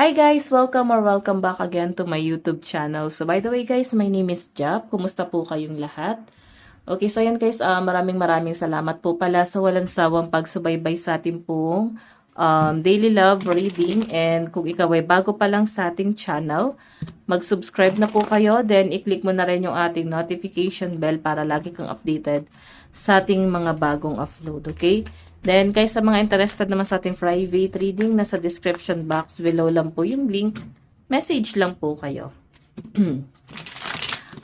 Hi guys! Welcome back again to my YouTube channel. So by the way guys, my name is Jap. Kumusta po kayong lahat? Okay, so yan guys, maraming salamat po pala sa walang sawang pagsubaybay sa ating pong daily love reading. And kung ikaw ay bago pa lang sa ating channel, mag-subscribe na po kayo. Then i-click mo na rin yung ating notification bell para lagi kang updated sa ating mga bagong upload. Okay? Then, guys, sa mga interested naman sa ating private reading, nasa description box below lang po yung link. Message lang po kayo.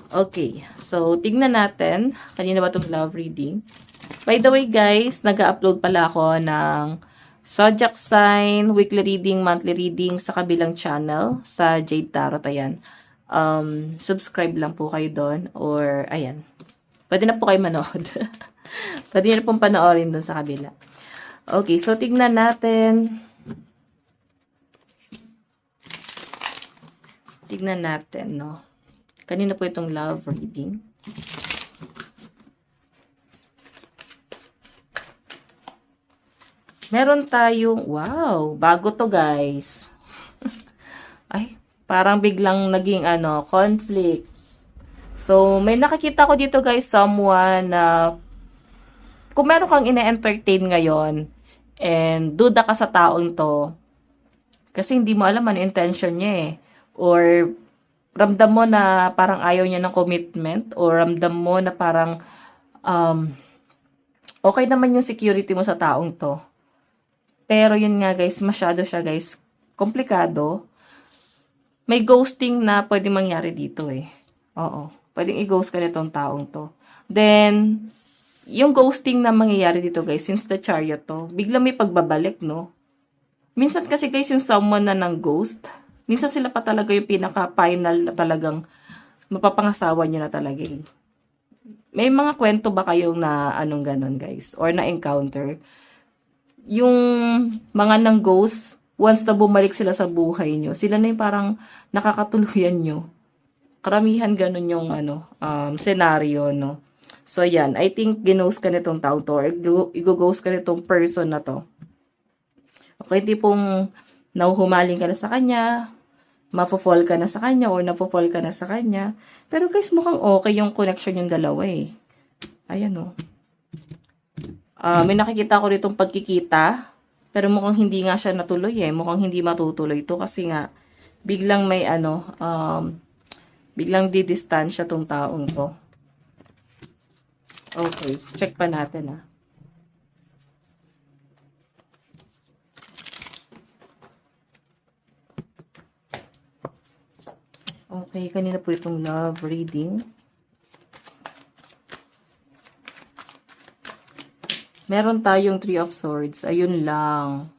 Okay. So, tignan natin. Kanina ba itong love reading? By the way, guys, nag-upload pala ako ng zodiac sign, weekly reading, monthly reading sa kabilang channel, sa Jade Tarot. Ayan. Subscribe lang po kayo doon. Or, ayan. Pwede na po kayo manood. Pwede nyo pong panoorin dun sa kabila. Okay, so tignan natin. Tignan natin, no? Kanina po itong love reading. Meron tayong, wow, bago to guys. Ay, parang biglang naging conflict. So, may nakikita ko dito guys, someone na kung meron kang ina-entertain ngayon and duda ka sa taong to, kasi hindi mo alam ano intention niya eh. Or ramdam mo na parang ayaw niya ng commitment, or ramdam mo na parang okay naman yung security mo sa taong to. Pero yun nga guys, masyado siya guys, komplikado. May ghosting na pwede mangyari dito eh. Oo. Pwedeng i-ghost ka nitong taong to. Then, yung ghosting na mangyayari dito guys, since the Chariot to, bigla may pagbabalik, no? Minsan kasi guys, yung someone na ng ghost, minsan sila pa talaga yung pinaka-final na talagang mapapangasawa niya na talaga eh. May mga kwento ba kayong na anong ganon guys? Or na-encounter? Yung mga ng ghost, once na bumalik sila sa buhay nyo, sila na yung parang nakakatuluyan nyo. Karamihan ganun yung scenario, no? So, yan. I think ginost ka nitong tao to, or i-ghost ka nitong person na to. Okay, tipong nahuhumaling ka na sa kanya, mafo-fall ka na sa kanya, or nafo-fall ka na sa kanya. Pero guys, mukhang okay yung connection yung dalawa eh. Ayan, no? May nakikita ko ditong pagkikita, pero mukhang hindi nga siya natuloy eh. Mukhang hindi matutuloy to kasi nga, biglang may biglang didistansya tong taong to. Okay, check pa natin Okay, kanina po itong love reading. Meron tayong Three of Swords. Ayun lang.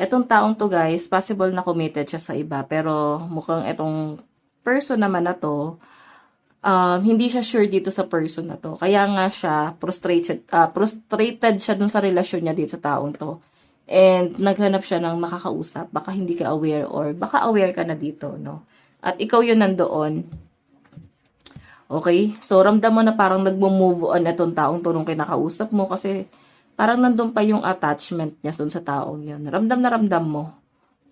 Etong taong to guys, possible na committed siya sa iba. Pero mukhang etong person naman na to, hindi siya sure dito sa person na to. Kaya nga siya, frustrated siya dun sa relasyon niya dito sa taong to. And naghanap siya ng makakausap. Baka hindi ka aware, or baka aware ka na dito, no? At ikaw yun nandoon. Okay? So, ramdam mo na parang nagmo-move on itong taong to nung kinakausap mo kasi parang nandun pa yung attachment niya dun sa taong yun. Ramdam na ramdam mo.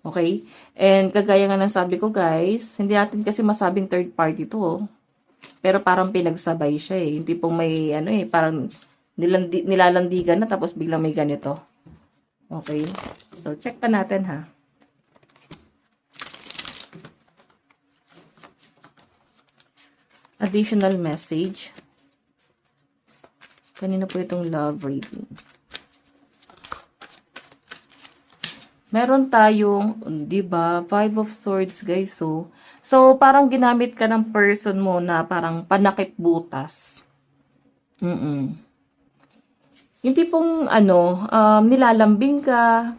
Okay? And kagaya nga ng sabi ko guys, hindi natin kasi masabing third party to. Pero parang pinagsabay siya eh. Yung tipong may parang nilalandigan na tapos biglang may ganito. Okay? So, check pa natin ha. Additional message. Kanina po itong love reading. Meron tayong, di ba, Five of Swords, guys. So parang ginamit ka ng person mo na parang panakip butas. Yung tipong, nilalambing ka.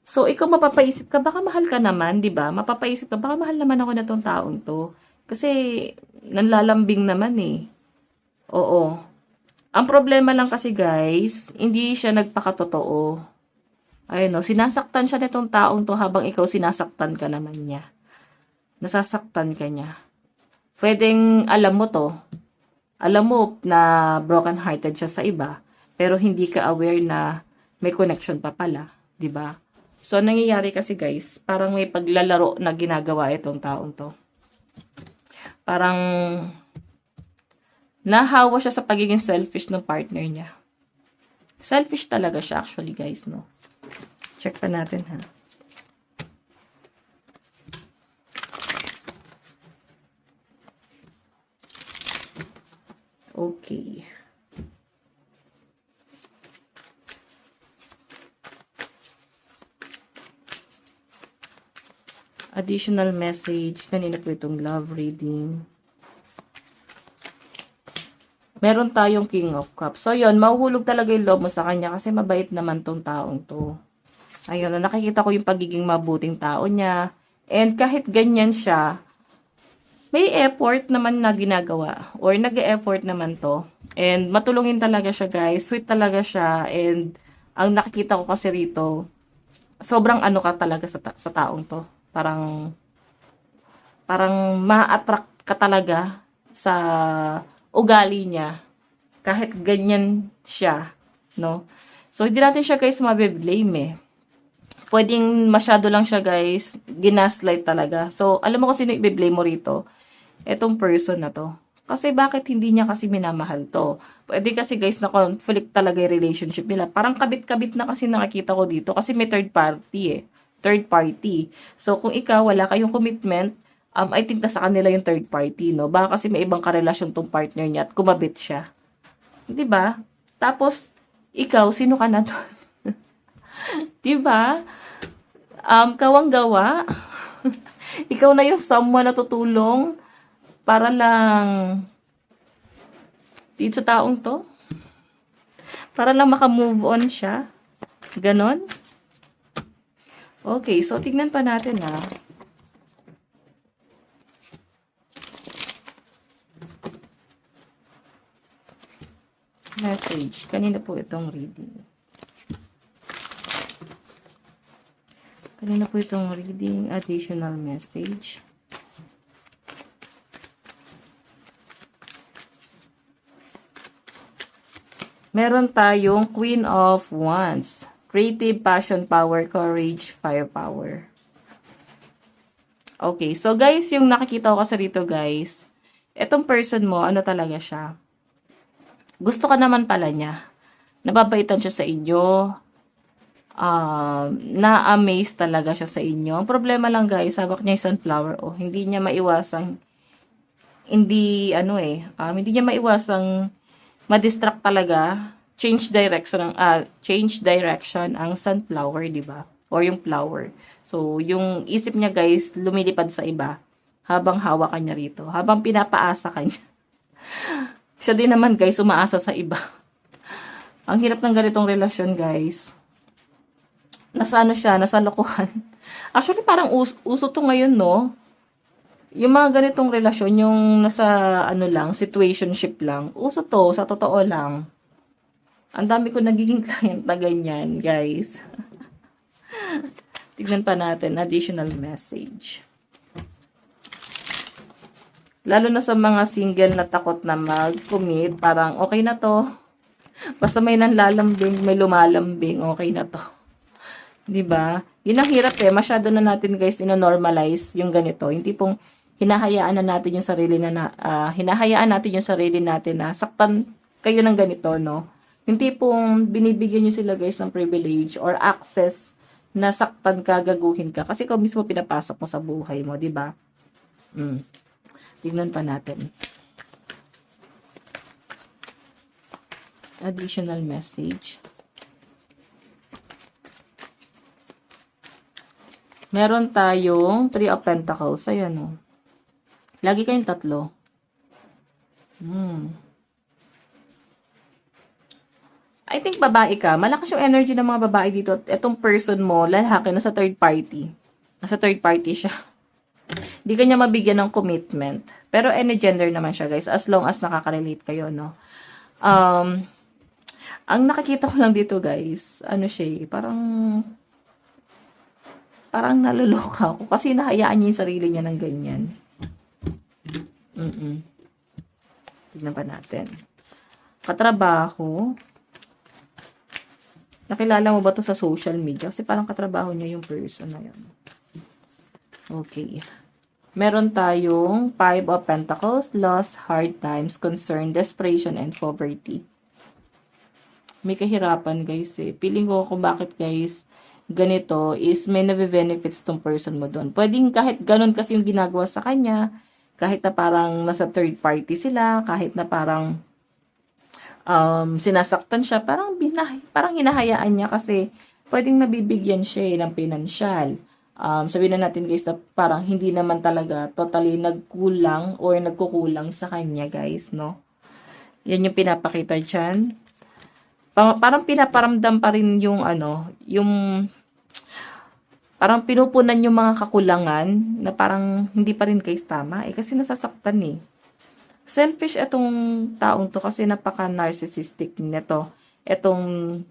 So, ikaw mapapaisip ka, baka mahal ka naman, di ba? Mapapaisip ka, baka mahal naman ako na tong taong to. Kasi, nanlalambing naman eh. Oo. Ang problema lang kasi guys, hindi siya nagpakatotoo. Ayun no, sinasaktan siya nitong taong to habang ikaw sinasaktan ka naman niya. Nasasaktan ka niya. Pwedeng alam mo to. Alam mo na broken-hearted siya sa iba, pero hindi ka aware na may connection pa pala, 'di ba? So, nangyayari kasi guys, parang may paglalaro na ginagawa itong taong to. Parang nahawa siya sa pagiging selfish ng partner niya. Selfish talaga siya actually guys, no? Check pa natin ha. Okay. Additional message. Kanina po itong love reading. Meron tayong King of Cups. So, yun, mahuhulog talaga yung loob mo sa kanya kasi mabait naman tong taong to. Ayun, nakikita ko yung pagiging mabuting tao niya. And kahit ganyan siya, may effort naman na ginagawa. Or nag-e-effort naman to. And matulungin talaga siya, guys. Sweet talaga siya. And ang nakikita ko kasi rito, sobrang ano ka talaga sa taong to. Parang ma-attract ka talaga sa ugali niya. Kahit ganyan siya, no? So, hindi natin siya guys mabe-blame eh. Pwedeng masyado lang siya guys, ginaslight talaga. So, alam mo kasi sino i-blame mo rito? Etong person na to. Kasi bakit hindi niya kasi minamahal to? Pwede kasi guys na conflict talaga yung relationship nila. Parang kabit-kabit na kasi nakakita ko dito. Kasi may third party eh. Third party. So, kung ikaw wala kayong commitment, I think na sa kanila yung third party, no? Baka kasi may ibang karelasyon tong partner niya at kumabit siya. 'Di ba? Tapos, ikaw, sino ka na doon? 'Di ba? Kawang gawa. Ikaw na yung someone na tutulong para lang dito sa taong to. Para lang maka-move on siya. Ganon. Okay, so tignan pa natin ha. Message. Kanina po itong reading. Kanina po itong reading. Additional message. Meron tayong Queen of Wands. Creative, passion, power, courage, firepower. Okay, so guys, yung nakikita ko kasi rito guys, etong person mo, ano talaga siya? Gusto ka naman pala niya. Nababaitan siya sa inyo. Na-amaze talaga siya sa inyo. Ang problema lang guys, hawak niya yung sunflower. Oh, hindi niya maiwasang, hindi niya maiwasang ma-distract talaga. Change direction ang sunflower, di ba? Or yung flower. So, yung isip niya guys, lumilipad sa iba habang hawakan niya rito. Habang pinapaasa kanya. Siya din naman guys, umaasa sa iba. Ang hirap ng ganitong relasyon guys. Nasa ano siya, nasa lokohan. Actually, parang uso to ngayon, no? Yung mga ganitong relasyon, yung nasa ano lang, situationship lang. Uso to, sa totoo lang. Ang dami ko nagiging client na ganyan, guys. Tignan pa natin, additional message. Lalo na sa mga single na takot na mag-commit, parang okay na to. Basta may nanlalambing, may lumalambing, okay na to. 'Di ba? Yun ang hirap eh. Masyado na natin guys ino-normalize yung ganito. Hindi pong hinahayaan na natin yung sarili hinahayaan natin yung sarili natin na saktan kayo ng ganito, no? Hindi pong binibigyan niyo sila guys ng privilege or access na saktan ka, gaguhin ka. Kasi ikaw mismo pinapasok mo sa buhay mo, 'di ba? Tignan pa natin. Additional message. Meron tayong 3 of Pentacles. Ayan o. Lagi kayong tatlo. I think babae ka. Malakas yung energy ng mga babae dito. Etong person mo, lalaki, nasa third party. Nasa third party siya. Hindi ka niya mabigyan ng commitment. Pero any gender naman siya, guys. As long as nakaka-relate kayo, no? Ang nakikita ko lang dito, guys, ano siya, parang naloloka ako kasi nahayaan niya yung sarili niya ng ganyan. Tignan pa natin. Katrabaho. Nakilala mo ba to sa social media? Kasi parang katrabaho niya yung person na yun. Okay. Meron tayong Five of Pentacles, loss, hard times, concern, desperation, and poverty. May kahirapan, guys, eh. Feeling ko kung bakit, guys, ganito is may nabe-benefits tong person mo doon. Pwedeng kahit ganun kasi yung ginagawa sa kanya, kahit na parang nasa third party sila, kahit na parang sinasaktan siya, parang hinahayaan niya kasi pwedeng nabibigyan siya ng pinansyal. Sabihin na natin, guys, na parang hindi naman talaga totally nagkulang or nagkukulang sa kanya, guys, no? Yan yung pinapakita dyan. Parang pinaparamdam pa rin yung yung parang pinupunan yung mga kakulangan na parang hindi pa rin, guys, tama. Kasi nasasaktan eh. Selfish itong taong to kasi napaka-narcissistic nito. Itong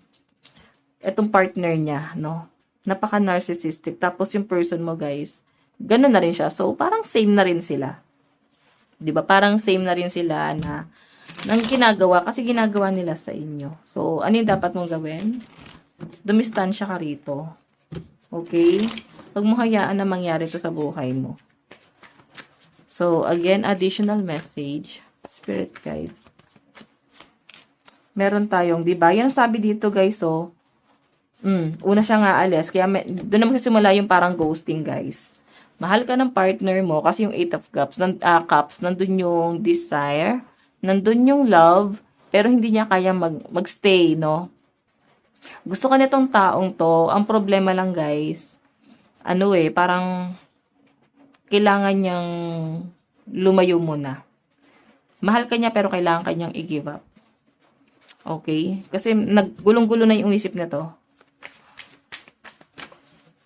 partner niya, no? Napaka-narcissistic. Tapos yung person mo, guys, ganun na rin siya. So, parang same na rin sila. 'Di ba? Parang same na rin sila na ng ginagawa kasi ginagawa nila sa inyo. So, ano yung dapat mong gawin? Dumistansya ka rito. Okay? Huwag mo hayaan na mangyari to sa buhay mo. So, again, additional message. Spirit guide. Meron tayong, di ba? Yan sabi dito, guys, so, una siya nga alis. Kaya, doon na magsisimula yung parang ghosting, guys. Mahal ka ng partner mo kasi yung 8 of Cups, nandun yung desire, nandun yung love, pero hindi niya kaya magstay, no? Gusto ka nitong taong to. Ang problema lang, guys, parang kailangan niyang lumayo muna. Mahal ka niya pero kailangan kanyang i-give up. Okay? Kasi naggulong-gulo na yung isip na to.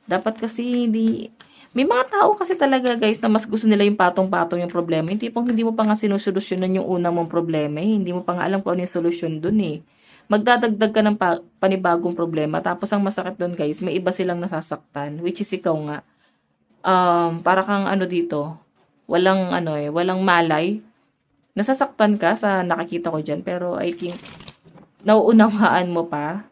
Dapat kasi may mga tao kasi talaga, guys, na mas gusto nila yung patong-patong yung problema. Yung tipong hindi mo pa nga sinusolusyonan yung unang mong problema eh. Hindi mo pa nga alam kung ano yung solusyon dun eh. Magdadagdag ka ng panibagong problema. Tapos ang masakit dun, guys, may iba silang nasasaktan. Which is ikaw nga. Para kang dito, walang malay. Nasasaktan ka sa nakikita ko dyan, pero I think, nauunawaan mo pa.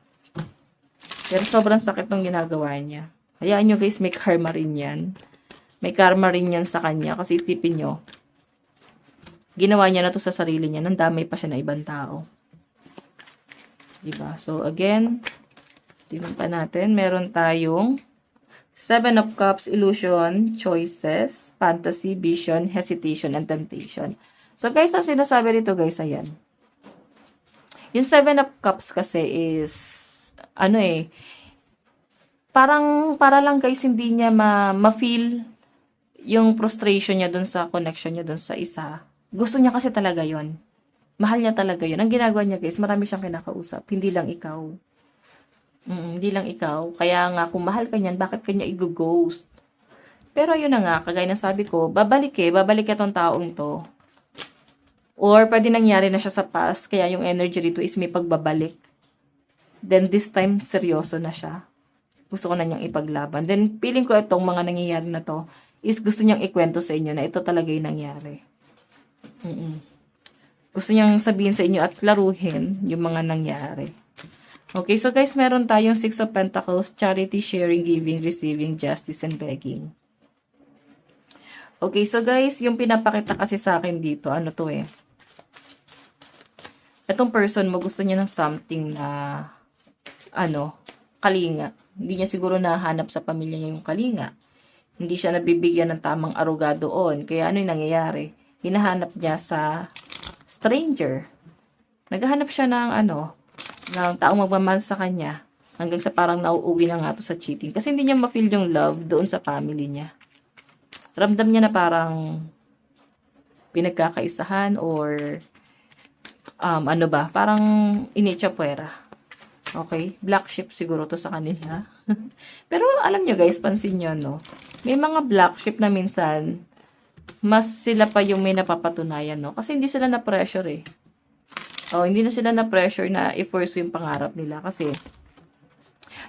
Pero sobrang sakit ng ginagawa niya. Hayaan nyo, guys, may karma rin yan. May karma rin yan sa kanya. Kasi isipin nyo, ginawa niya na to sa sarili niya, nandamay pa siya na ibang tao. Diba? So, again, tingnan pa natin, meron tayong 7 of Cups, illusion, choices, fantasy, vision, hesitation, and temptation. So, guys, ang sinasabi rito, guys, ayan. Yung 7 of Cups kasi is, para lang, guys, hindi niya ma-feel yung frustration niya dun sa connection niya dun sa isa. Gusto niya kasi talaga yon. Mahal niya talaga yon. Ang ginagawa niya, guys, marami siyang kinakausap. Hindi lang ikaw. Hindi lang ikaw. Kaya nga, kung mahal ka niyan, bakit kanya i-ghost? Pero yun na nga, kagaya ng sabi ko, babalik itong taong to. Or pwede nangyari na siya sa past, kaya yung energy rito is may pagbabalik. Then this time, seryoso na siya. Gusto ko na niyang ipaglaban. Then feeling ko itong mga nangyayari na to, is gusto niyang ikwento sa inyo na ito talaga yung nangyari. Gusto niyang sabihin sa inyo at laruhin yung mga nangyari. Okay, so guys, meron tayong 6 of Pentacles, charity, sharing, giving, receiving, justice, and begging. Okay, so guys, yung pinapakita kasi sa akin dito, itong person mo, gusto niya ng something na, kalinga. Hindi niya siguro nahanap sa pamilya niya yung kalinga. Hindi siya nabibigyan ng tamang aruga doon. Kaya ano yung nangyayari? Hinahanap niya sa stranger. Naghahanap siya ng taong magmamahal sa kanya. Hanggang sa parang nauuwi na nga to sa cheating. Kasi hindi niya ma-feel yung love doon sa family niya. Ramdam niya na parang pinagkakaisahan or parang initcha puwera. Okay? Black sheep siguro to sa kanila. Pero alam nyo, guys, pansin nyo, no? May mga black sheep na minsan, mas sila pa yung may napapatunayan, no? Kasi hindi sila na-pressure eh. Hindi na sila na-pressure na i-force yung pangarap nila. Kasi,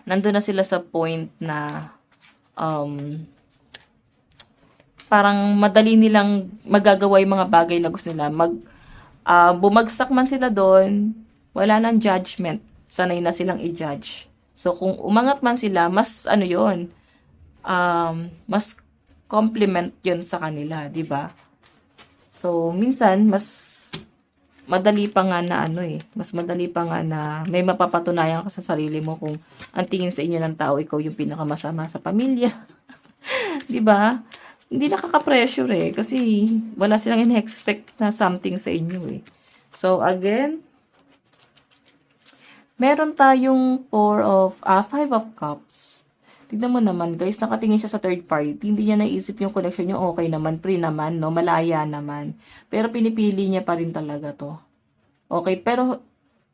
nandun na sila sa point na, parang madali nilang magagawa yung mga bagay na gusto nila. Bumagsak man sila doon, wala nang judgment. Sanay na silang i-judge. So, kung umangat man sila, mas ano yon, mas compliment yon sa kanila, di ba? So, minsan, mas madali pa nga na mas madali pa nga na may mapapatunayan ka sa sarili mo kung ang tingin sa inyo ng tao, ikaw yung pinakamasama sa pamilya. Di ba? Hindi nakaka-pressure kasi wala silang in-expect na something sa inyo So, again, meron tayong Five of Cups. Tignan mo naman, guys, nakatingin siya sa third party. Hindi niya naisip yung connection niyo, okay naman, free naman, no? Malaya naman. Pero pinipili niya pa rin talaga to. Okay, pero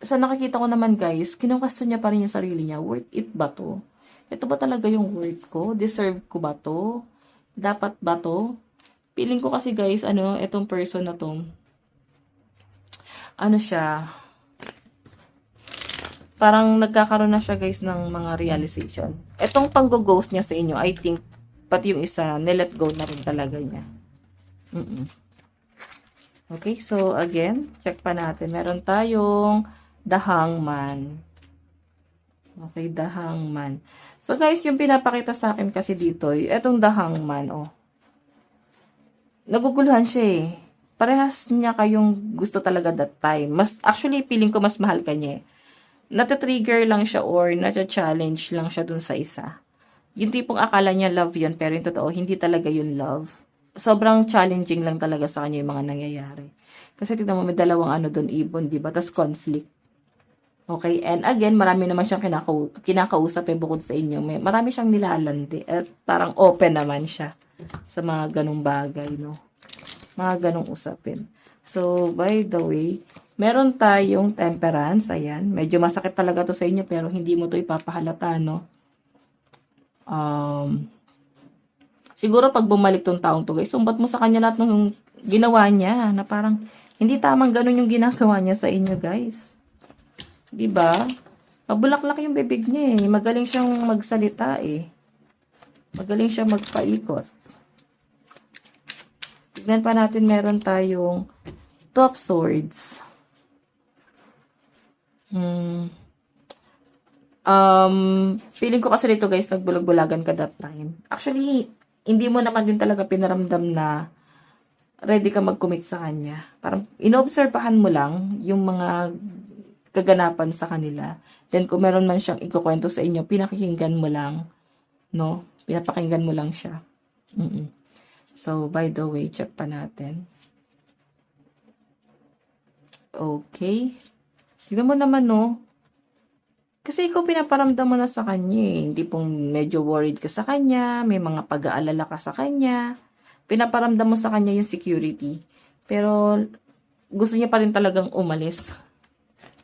sa nakikita ko naman, guys, kinukwesto niya pa rin yung sarili niya. Worth it ba to? Ito ba talaga yung worth ko? Deserve ko ba to? Dapat ba to? Feeling ko kasi, guys, etong person na to, siya, parang nagkakaroon na siya, guys, ng mga realization. Etong pang-ghost niya sa inyo, I think, pati yung isa, nilet go na rin talaga niya. Okay, so again, check pa natin. Meron tayong The Hangman. Okay, The Hangman. So guys, yung pinapakita sa akin kasi dito, etong The Hangman, naguguluhan siya Parehas niya kayong gusto talaga that time. Actually, feeling ko mas mahal ka niya Nata-trigger lang siya or nata-challenge lang siya dun sa isa. Yung tipong akala niya love yun, pero yung totoo, hindi talaga yun love. Sobrang challenging lang talaga sa kanya yung mga nangyayari. Kasi tignan mo, may dalawang dun, ibon, diba? Tas conflict. Okay, and again, marami naman siyang kinakausap bukod sa inyo. Marami siyang nilalandi at parang open naman siya sa mga ganong bagay, no? Mga ganong usapin. So, by the way, meron tayong Temperance. Ayan. Medyo masakit talaga to sa inyo pero hindi mo to ipapahalata, no? Siguro pag bumalik tong taong to, guys, sumbat mo sa kanya lahat ng ginawa niya na parang hindi tamang ganun yung ginagawa niya sa inyo, guys. Diba? Pabulaklak yung bibig niya Magaling siyang magsalita Magaling siyang magpaikot. Tignan pa natin, meron tayong Two of Swords. Feeling ko kasi dito, guys, nagbulag-bulagan ka that time. Actually, hindi mo naman din talaga pinaramdam na ready ka mag-commit sa kanya. Parang inobserbahan mo lang yung mga kaganapan sa kanila. Then, kung meron man siyang ikukwento sa inyo, pinakikinggan mo lang, no? Pinapakinggan mo lang siya. So, by the way, check pa natin. Okay. Tignan mo naman, no? Kasi ikaw pinaparamdam mo na sa kanya Hindi pong medyo worried ka sa kanya, may mga pag-aalala ka sa kanya. Pinaparamdam mo sa kanya yung security. Pero, gusto niya pa rin talagang umalis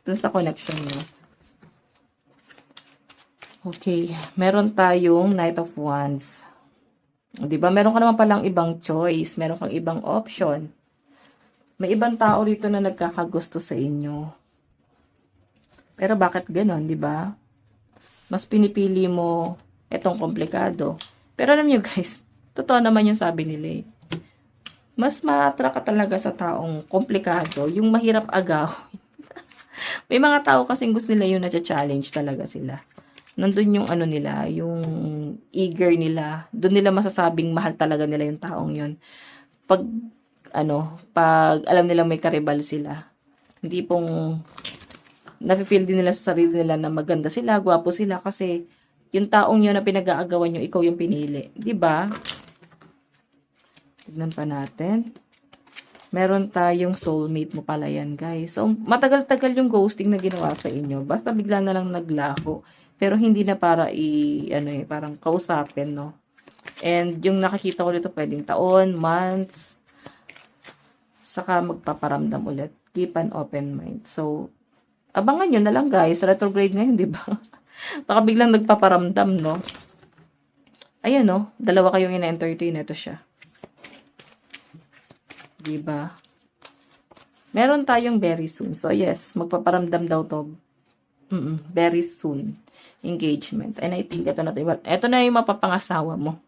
dun sa connection niyo. Okay. Meron tayong Knight of Wands. Diba? Meron ka naman palang ibang choice. Meron kang ibang option. May ibang tao rito na nagkakagusto sa inyo. Pero bakit ganon, di ba? Mas pinipili mo etong komplikado. Pero alam niyo, guys, totoo naman yung sabi nila Mas ma-attract ka talaga sa taong komplikado, yung mahirap agawin. May mga tao kasing gusto nila yung na-challenge talaga sila. Nandun yung nila, yung eager nila. Doon nila masasabing mahal talaga nila yung taong yun. Pag alam nila may karibal sila. Hindi pong nafe-feel din nila sa sarili nila na maganda sila, gwapo sila kasi yung taong yun na pinag-aagawan nyo, ikaw yung pinili. Diba? Tignan pa natin. Meron tayong soulmate mo pala yan, guys. So, matagal-tagal yung ghosting na ginawa sa inyo. Basta bigla na lang naglaho. Pero hindi na para parang kausapin, no? And yung nakikita ko dito, pwedeng taon, months, saka magpaparamdam ulit. Keep an open mind. So, abangan nyo na lang, guys. Retrograde ngayon, di ba? Baka biglang nagpaparamdam, no? Ayan, no? Dalawa kayong ina-entertain. Ito siya. Diba? Meron tayong very soon. So, yes, magpaparamdam daw to. Very soon. Engagement. And I think ito na to. Ito na yung mapapangasawa mo.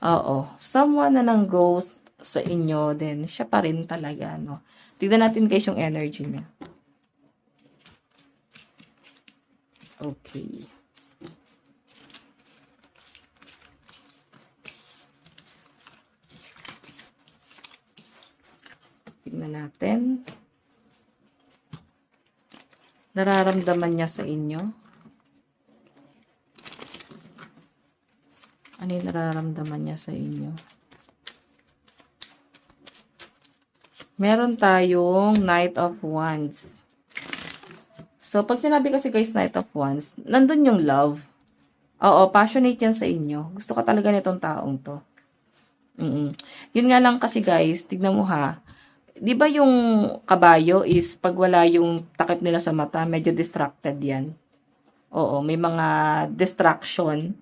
Oo. Someone na ng ghost sa inyo, then siya pa rin talaga, no? Tignan natin guys yung energy niya. Okay. Tignan natin. Nararamdaman niya sa inyo? Ano yung nararamdaman niya sa inyo? Meron tayong Knight of Wands. So, pag sinabi kasi guys Knight of Wands, nandun yung love. Oo, passionate yan sa inyo. Gusto ka talaga nitong taong to. Yun nga lang kasi guys, tignan mo ha. Di ba yung kabayo is pag wala yung takip nila sa mata, medyo distracted yan. Oo, may mga distraction.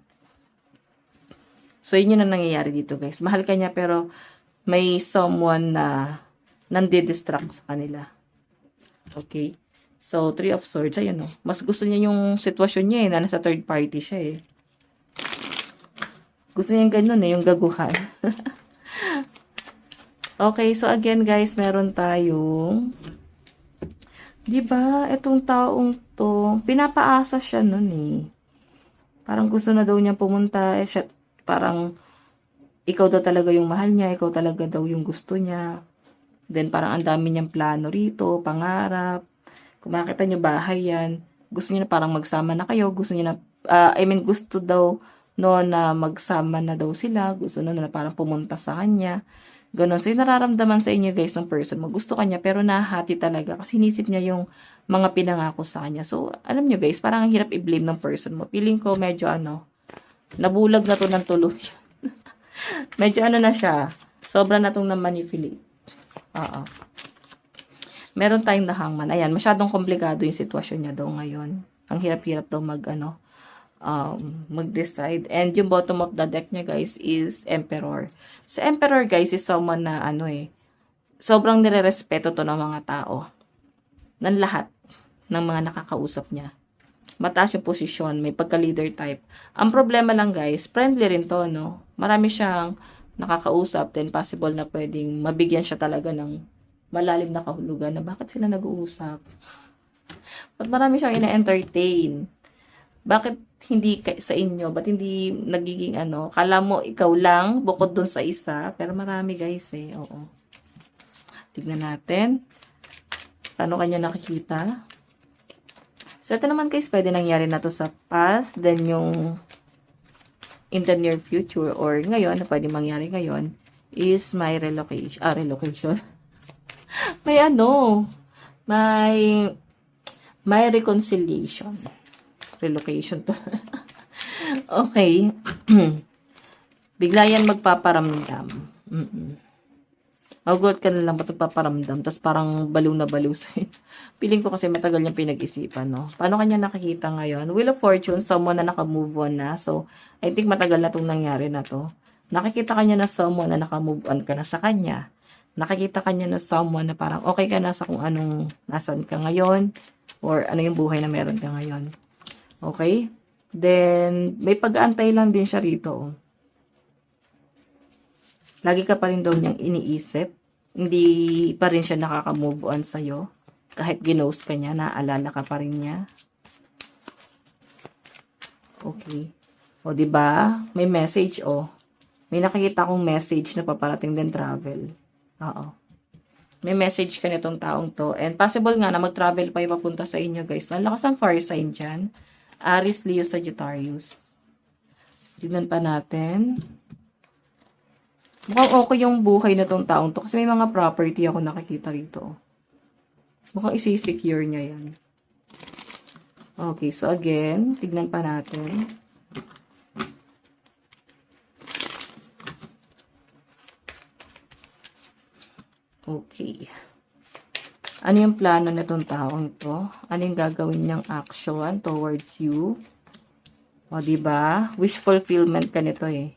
So, yun yung nangyayari dito guys. Mahal ka niya pero may someone na nandi-distract sa kanila. Okay? So, Three of Swords, ayan o. Mas gusto niya yung sitwasyon niya na nasa third party siya eh. Gusto niya yung ganun yung gaguhan. Okay, so again guys, meron tayong, di ba, itong taong to, pinapaasa siya nun eh. Parang gusto na daw niya pumunta, siya, parang, ikaw daw talaga yung mahal niya, ikaw talaga daw yung gusto niya. Then parang ang dami niyang plano rito, pangarap. Kung makita niyo bahay yan, gusto niya na parang magsama na kayo, gusto niya na, gusto daw no na magsama na daw sila, gusto na parang pumunta sa kanya. Ganon. So, yung nararamdaman sa inyo guys ng person mo, gusto kanya pero nahati talaga kasi hinisip niya yung mga pinangako sa kanya. So, alam nyo guys, parang ang hirap i-blame ng person mo. Feeling ko medyo nabulag na to ng tuloy. Medyo na siya. Sobra na tong na-manipulate. Meron tayong The Hangman. Ayan, masyadong komplikado yung sitwasyon niya daw ngayon. Ang hirap-hirap daw mag-decide. And yung bottom of the deck niya, guys, is Emperor. So, Emperor, guys, is someone na, sobrang nire-respeto to ng mga tao. Ng lahat ng mga nakakausap niya. Mataas yung posisyon, may pagka-leader type. Ang problema lang, guys, friendly rin to, no? Marami siyang nakakausap, then possible na pwedeng mabigyan siya talaga ng malalim na kahulugan na bakit sila nag-uusap. Ba't marami siyang ina-entertain? Bakit hindi sa inyo? Ba't hindi nagiging kala mo ikaw lang, bukod dun sa isa. Pero marami guys eh. Oo. Tignan natin. Paano kanya nakikita? So, ito naman guys, pwede nangyari na to sa past. Then yung in the near future or ngayon, na pwede mangyari ngayon, is my relocation. Relocation. May reconciliation. Relocation to. Okay. Bigla yan magpaparamdam. Magulat ka na lang ba't magpaparamdam, tapos parang baliw na baliw sa'yo. Piling ko kasi matagal niyang pinag-isipan, no? Paano kanya nakikita ngayon? Wheel of Fortune, someone na naka-move on na. So, I think matagal na itong nangyari na to. Nakikita kanya na someone na naka-move on ka na sa kanya. Nakikita kanya na someone na parang okay ka na sa kung anong nasan ka ngayon or ano yung buhay na meron ka ngayon. Okay? Then, may pag-aantay lang din siya rito. Lagi ka pa rin daw niyang iniisip. Hindi pa rin siya nakaka-move on sa'yo. Kahit ginost ka niya, naaalala ka pa rin niya. Okay. O, diba? May message, May nakikita akong message na paparating din travel. Oo. May message ka nitong taong to. And possible nga na mag-travel pa yung papunta sa inyo, guys. Nalakas ang fire sign dyan. Aries, Leo, Sagittarius. Tignan pa natin. Mukhang okay yung buhay na tong taong to. Kasi may mga property ako nakikita rito. Mukhang isi-secure niya yan. Okay, so again, tignan pa natin. Okay. Ano yung plano na itong taong to? Ano yung gagawin niyang action towards you? O, diba? Wish fulfillment ka nito eh.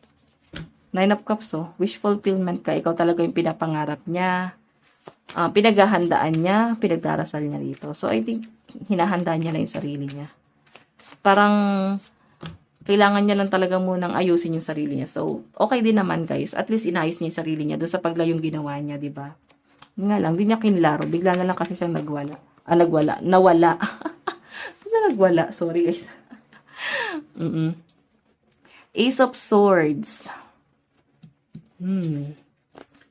Nine of Cups, wish fulfillment ka. Ikaw talaga yung pinapangarap niya. Pinaghahandaan niya, pinagdarasal niya rito. So, I think, hinahanda niya na yung sarili niya. Parang, kailangan niya lang talaga munang ayusin yung sarili niya. So, okay din naman guys. At least inayos niya yung sarili niya doon sa paglayong ginawa niya, di ba? Yun nga lang, di niya kinlaro. Bigla na lang kasi siyang nagwala. Nawala. Nagwala. Sorry guys. Ace of Swords.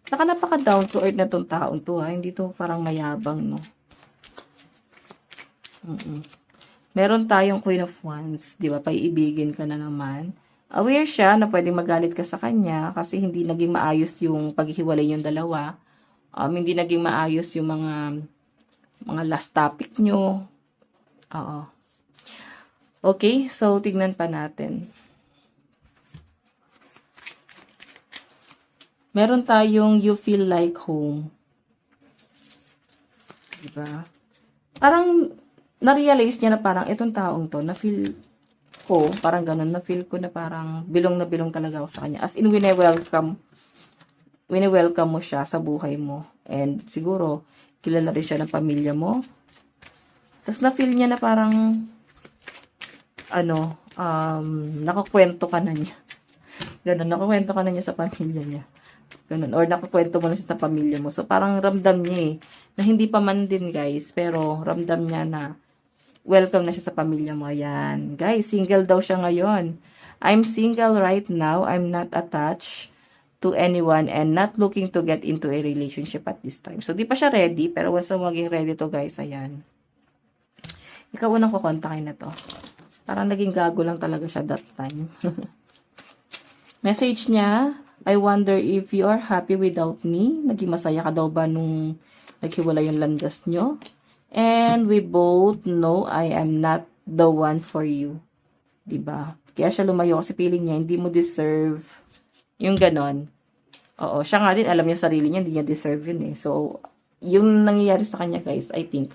Saka napaka down to earth na tong taong to ha. Hindi to parang mayabang, no? Meron tayong Queen of Wands, di ba? Paiibigin ka na naman. Aware siya na pwedeng magalit ka sa kanya kasi hindi naging maayos yung paghihiwalay yung dalawa. Hindi naging maayos yung mga last topic nyo. Oo. Okay, so tignan pa natin. Meron tayong you feel like home. Diba? Parang na-realize niya na parang itong taong to, na-feel ko, parang ganun, na-feel ko na parang bilong na bilong talaga ako sa kanya. As in, wini-welcome mo siya sa buhay mo. And siguro, kilala rin siya ng pamilya mo. Tapos na-feel niya na parang, nakakwento ka na niya. Ganun, nakakwento ka na niya sa pamilya niya. Ganun, or nakakwento mo na siya sa pamilya mo. So, parang ramdam niya na hindi pa man din guys, pero ramdam niya na welcome na siya sa pamilya mo. Ayan. Guys, single daw siya ngayon. I'm single right now. I'm not attached to anyone and not looking to get into a relationship at this time. So, di pa siya ready, pero once na maging ready to guys, ayan. Ikaw unang kukontakin na to. Parang naging gago lang talaga siya that time. Message niya, I wonder if you are happy without me. Naging masaya ka daw ba nung naghiwala yung landas nyo? And we both know I am not the one for you. Diba? Kaya siya lumayo kasi feeling niya, hindi mo deserve yung ganon. Oo, siya nga din, alam niya sarili niya, hindi niya deserve yun eh. So, yung nangyayari sa kanya guys, I think,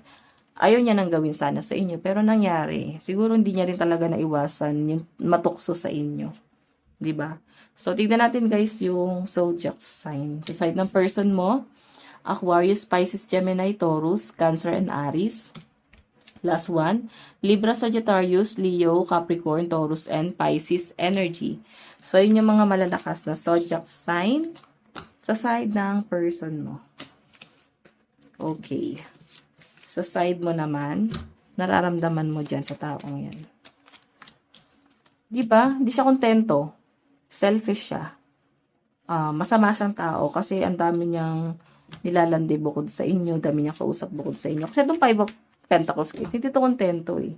ayaw niya nang gawin sana sa inyo. Pero nangyari, siguro hindi niya rin talaga naiwasan yung matukso sa inyo. Diba? So, tignan natin guys yung zodiac sign. Sa side ng person mo, Aquarius, Pisces, Gemini, Taurus, Cancer, and Aries. Last one, Libra, Sagittarius, Leo, Capricorn, Taurus, and Pisces energy. So, yun yung mga malalakas na zodiac sign sa side ng person mo. Okay. Sa side mo naman, nararamdaman mo dyan sa taong yan. Diba? Hindi siya kontento. Selfish siya. Masama siyang tao kasi ang dami niyang nilalandi bukod sa inyo, dami niya kausap bukod sa inyo. Kasi itong 5 of Pentacles case, hindi ito kontento eh.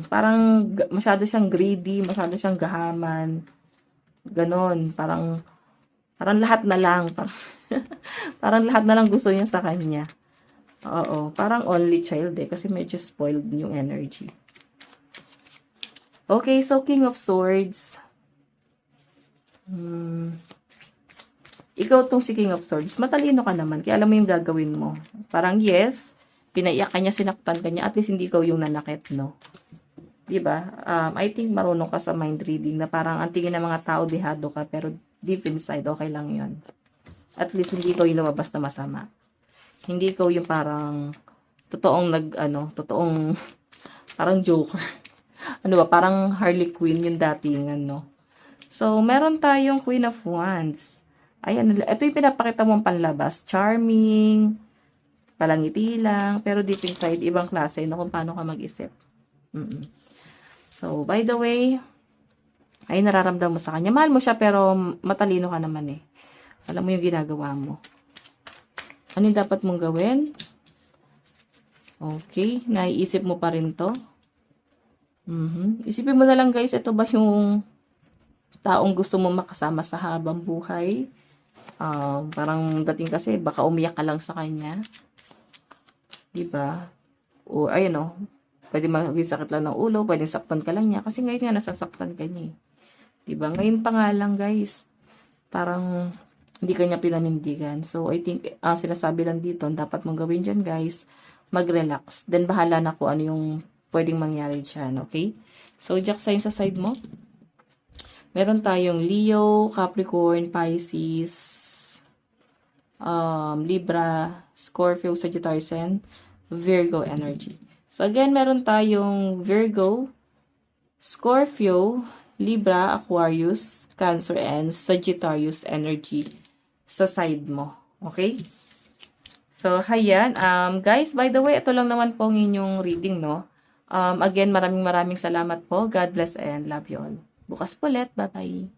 Parang masyado siyang greedy, masyado siyang gahaman. Ganon, parang lahat na lang. Parang lahat na lang gusto niya sa kanya. Oo, parang only child eh, kasi medyo spoiled yung energy. Okay, so King of Swords. Ikaw tong si King of Swords, matalino ka naman, kaya alam mo yung gagawin mo. Parang yes, pinaiyak ka niya, sinaktan ka niya, at least hindi ikaw yung nanakit, no? Diba? I think marunong ka sa mind reading na parang ang tingin ng mga tao, dehado ka, pero deep inside, okay lang yun. At least hindi ikaw yung lumabas na masama. Hindi ikaw yung parang totoong parang joker. Ano ba, parang Harley Quinn yung datingan, no? So, meron tayong Queen of Wands. Ayan, ito yung pinapakita mong panlabas. Charming, palangiti lang, pero deep inside, ibang klase, no, kung paano ka mag-isip. So, by the way, ay nararamdaman mo sa kanya. Mahal mo siya, pero matalino ka naman eh. Alam mo yung ginagawa mo. Ano yung dapat mong gawin? Okay, naiisip mo pa rin to. Isipin mo na lang guys, ito ba yung taong gusto mo makasama sa habang buhay? Parang dating kasi, baka umiyak ka lang sa kanya. Diba? O, ayun o, pwede maging sakit lang ng ulo, pwede saktan ka lang niya, kasi ngayon nga nasasaktan ka niya. Diba? Ngayon pa nga lang guys, parang hindi kanya pinanindigan. So, I think, sinasabi lang dito, dapat mong gawin dyan guys, mag-relax. Then, bahala na kung ano yung pwedeng mangyari dyan, okay? So, Jack sign sa side mo. Meron tayong Leo, Capricorn, Pisces, Libra, Scorpio, Sagittarius, and Virgo energy. So, again, meron tayong Virgo, Scorpio, Libra, Aquarius, Cancer, and Sagittarius energy sa side mo. Okay? So, hayan. Guys, by the way, ito lang naman po ang inyong reading, no? Again, maraming salamat po. God bless and love you all. Bukas po ulit. Bye-bye.